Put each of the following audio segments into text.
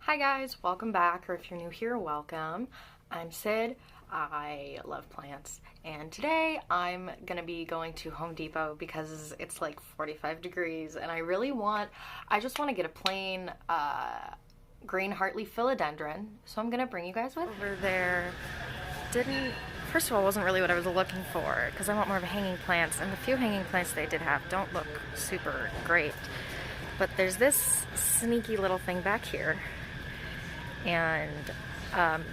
Hi guys, welcome back, or if you're new here, welcome. I'm Sid. I love plants, and today I'm gonna be going to Home Depot because it's like 45 degrees and I just want to get a plain green Hartley philodendron, so I'm gonna bring you guys with. Over there, first of all, wasn't really what I was looking for because I want more of a hanging plants, and the few hanging plants they did have don't look super great. But there's this sneaky little thing back here, and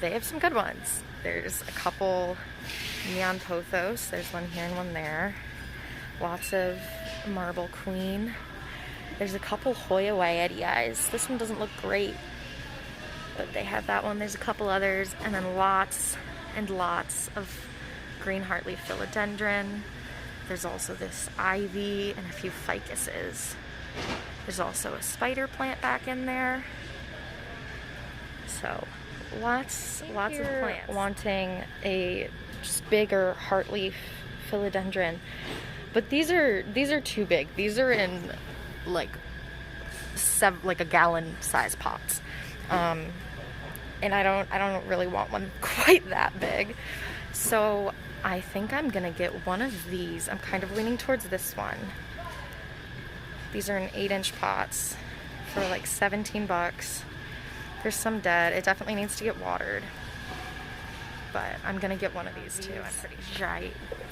they have some good ones. There's a couple neon pothos. There's one here and one there. Lots of marble queen. There's a couple Hoya Waiitii. This one doesn't look great, but they have that one. There's a couple others, and then lots and lots of green Hartley philodendron. There's also this ivy and a few ficuses. There's also a spider plant back in there. So lots of plants. Wanting a just bigger Hartley philodendron, but these are too big. These are in like a gallon size pots, and I don't really want one quite that big. So I think I'm gonna get one of these. I'm kind of leaning towards this one. These are in 8-inch pots for like 17 bucks. There's some dead. It definitely needs to get watered. But I'm gonna get one of these too. I'm pretty sure.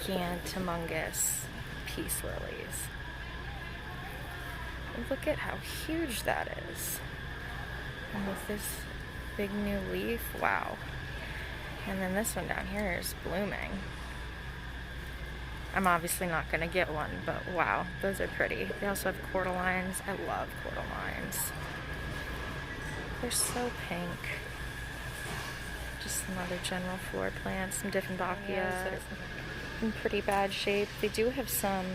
Gigantumous peace lilies. Look at how huge that is. And with this big new leaf, wow. And then this one down here is blooming. I'm obviously not gonna get one, but wow, those are pretty. They also have cordylines. I love cordylines. They're so pink. Just some other general floor plants, some Dieffenbachia in pretty bad shape. They do have some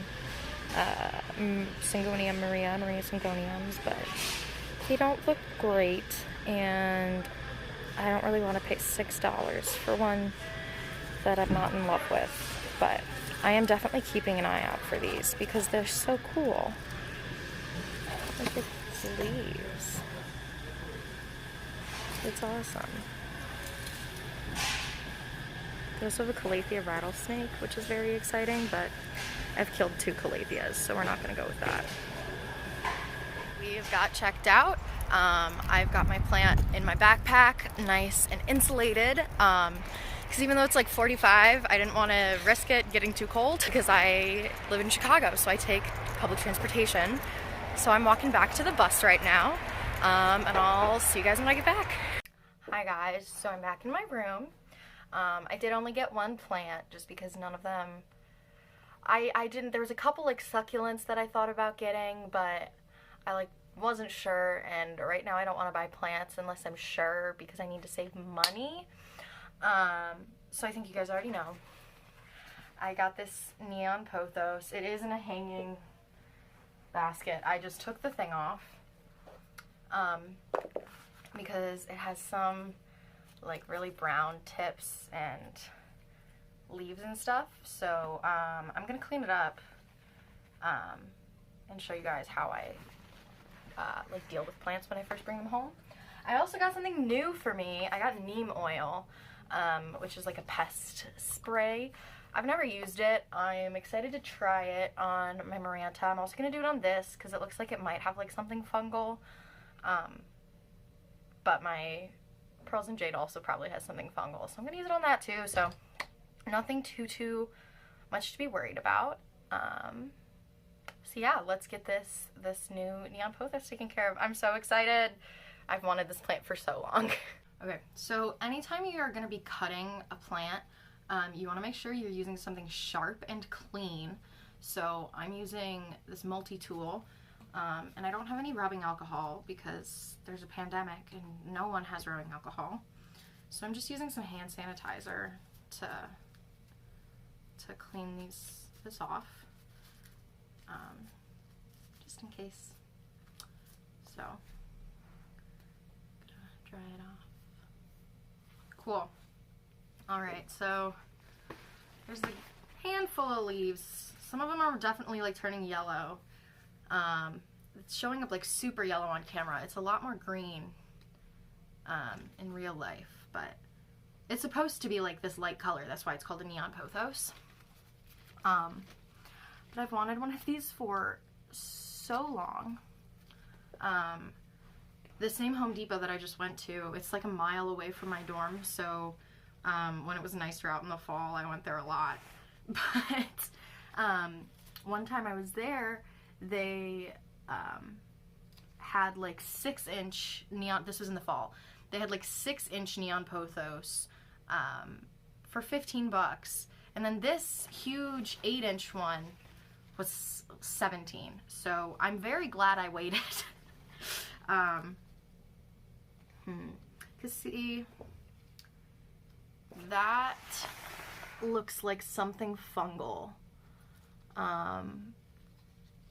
Syngonium Maria Syngoniums, but they don't look great, and I don't really want to pay $6 for one that I'm not in love with. But I am definitely keeping an eye out for these because they're so cool. Look at these leaves. It's awesome. They also have a Calathea rattlesnake, which is very exciting, but I've killed 2 Calatheas, so we're not going to go with that. We've got checked out. I've got my plant in my backpack, nice and insulated. Because even though it's like 45, I didn't want to risk it getting too cold because I live in Chicago, so I take public transportation. So I'm walking back to the bus right now, and I'll see you guys when I get back. Hi guys, so I'm back in my room. I did only get one plant just because none of them, there was a couple like succulents that I thought about getting, but I wasn't sure, and right now I don't want to buy plants unless I'm sure because I need to save money. So I think you guys already know. I got this neon pothos. It is in a hanging basket. I just took the thing off because it has some like really brown tips and leaves and stuff. So I'm gonna clean it up and show you guys how I like deal with plants when I first bring them home. I also got something new for me. I got neem oil, which is like a pest spray. I've never used it. I'm excited to try it on my Maranta. I'm also going to do it on this because it looks like it might have like something fungal. But my Pearls and Jade also probably has something fungal. So I'm going to use it on that too. So nothing too much to be worried about. So yeah, let's get this new neon pothos taken care of. I'm so excited. I've wanted this plant for so long. Okay, so anytime you are going to be cutting a plant, you want to make sure you're using something sharp and clean. So I'm using this multi-tool, and I don't have any rubbing alcohol because there's a pandemic and no one has rubbing alcohol. So I'm just using some hand sanitizer to clean this off, just in case. So dry it off. Cool. Alright, so there's a handful of leaves. Some of them are definitely like turning yellow. It's showing up like super yellow on camera. It's a lot more green in real life, but it's supposed to be like this light color. That's why it's called a neon pothos. But I've wanted one of these for so long. The same Home Depot that I just went to, it's like a mile away from my dorm, so when it was nicer out in the fall, I went there a lot. But one time I was there, they had like 6-inch neon, this was in the fall, they had like 6-inch neon pothos for $15, and then this huge 8-inch one was $17. So I'm very glad I waited. Cause see, that looks like something fungal,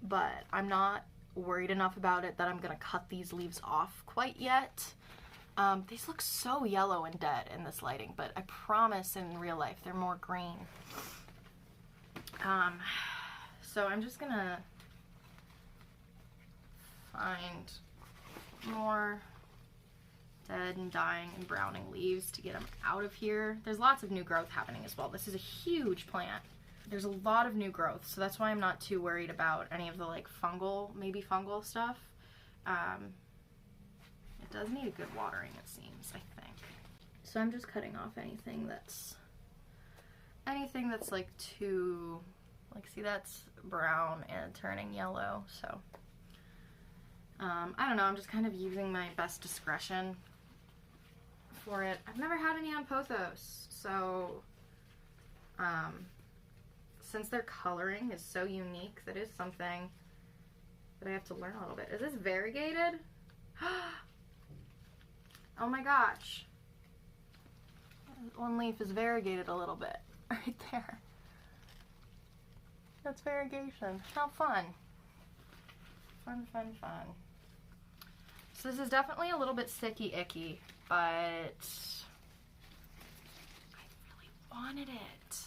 but I'm not worried enough about it that I'm gonna cut these leaves off quite yet. These look so yellow and dead in this lighting, but I promise in real life they're more green. So I'm just gonna find more dead and dying and browning leaves to get them out of here. There's lots of new growth happening as well. This is a huge plant. There's a lot of new growth, so that's why I'm not too worried about any of the like fungal, maybe fungal stuff. It does need a good watering, it seems, I think. So I'm just cutting off anything that's like too, like, see, that's brown and turning yellow, so I don't know, I'm just kind of using my best discretion for it. I've never had a neon pothos, so since their coloring is so unique, that is something that I have to learn a little bit. Is this variegated? Oh my gosh. One leaf is variegated a little bit right there. That's variegation. How fun. Fun, fun, fun. So this is definitely a little bit sticky icky, but I really wanted it.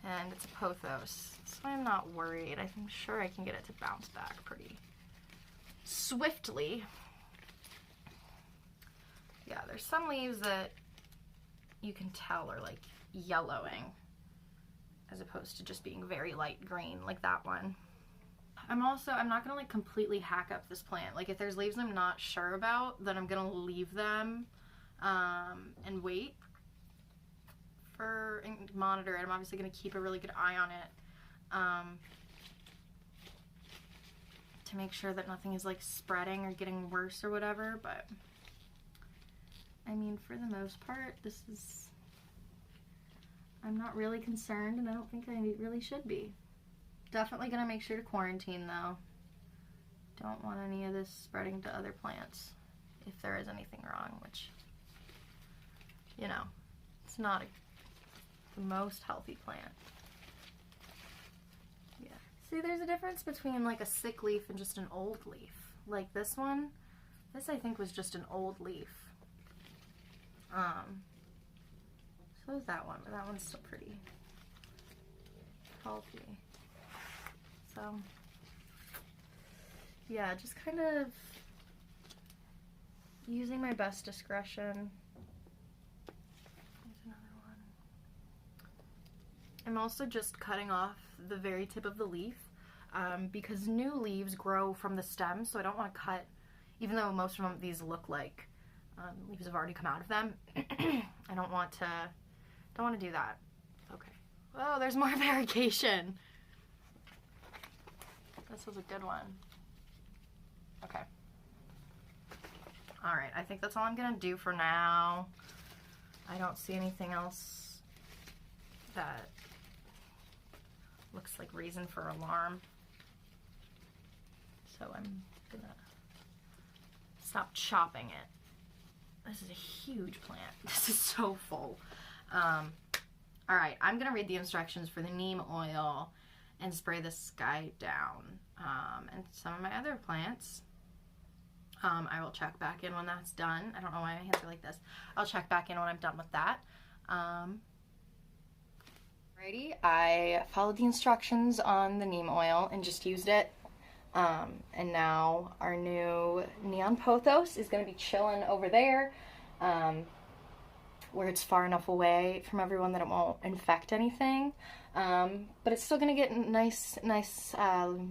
And it's a pothos, so I'm not worried. I'm sure I can get it to bounce back pretty swiftly. Yeah, there's some leaves that you can tell are like yellowing as opposed to just being very light green like that one. I'm not gonna like completely hack up this plant. Like if there's leaves I'm not sure about, then I'm gonna leave them and wait and monitor it. I'm obviously gonna keep a really good eye on it to make sure that nothing is like spreading or getting worse or whatever, but I mean, for the most part, I'm not really concerned, and I don't think I really should be. Definitely gonna make sure to quarantine though. Don't want any of this spreading to other plants if there is anything wrong, which, you know, it's not the most healthy plant. Yeah. See, there's a difference between like a sick leaf and just an old leaf. Like this one, this I think was just an old leaf. So is that one, but that one's still pretty healthy. So, yeah, just kind of using my best discretion. There's another one. I'm also just cutting off the very tip of the leaf because new leaves grow from the stem, so I don't want to cut, even though most of these look like leaves have already come out of them. I don't want to do that. Okay. Oh, there's more variegation. This was a good one. Okay. Alright, I think that's all I'm gonna do for now. I don't see anything else that looks like reason for alarm. So I'm gonna stop chopping it. This is a huge plant. This is so full. Alright, I'm gonna read the instructions for the neem oil and spray this guy down. And some of my other plants, I will check back in when that's done. I don't know why my hands are like this. I'll check back in when I'm done with that. Alrighty, I followed the instructions on the neem oil and just used it And now our new neon pothos is going to be chilling over there, where it's far enough away from everyone that it won't infect anything. But it's still going to get nice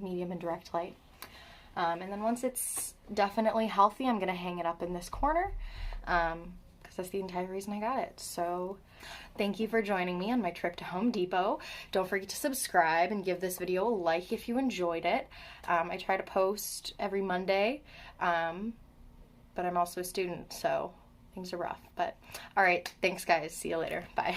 medium and direct light. And then once it's definitely healthy, I'm going to hang it up in this corner, because that's the entire reason I got it. So thank you for joining me on my trip to Home Depot. Don't forget to subscribe and give this video a like if you enjoyed it. I try to post every Monday, but I'm also a student, so things are rough. But all right, thanks guys. See you later. Bye.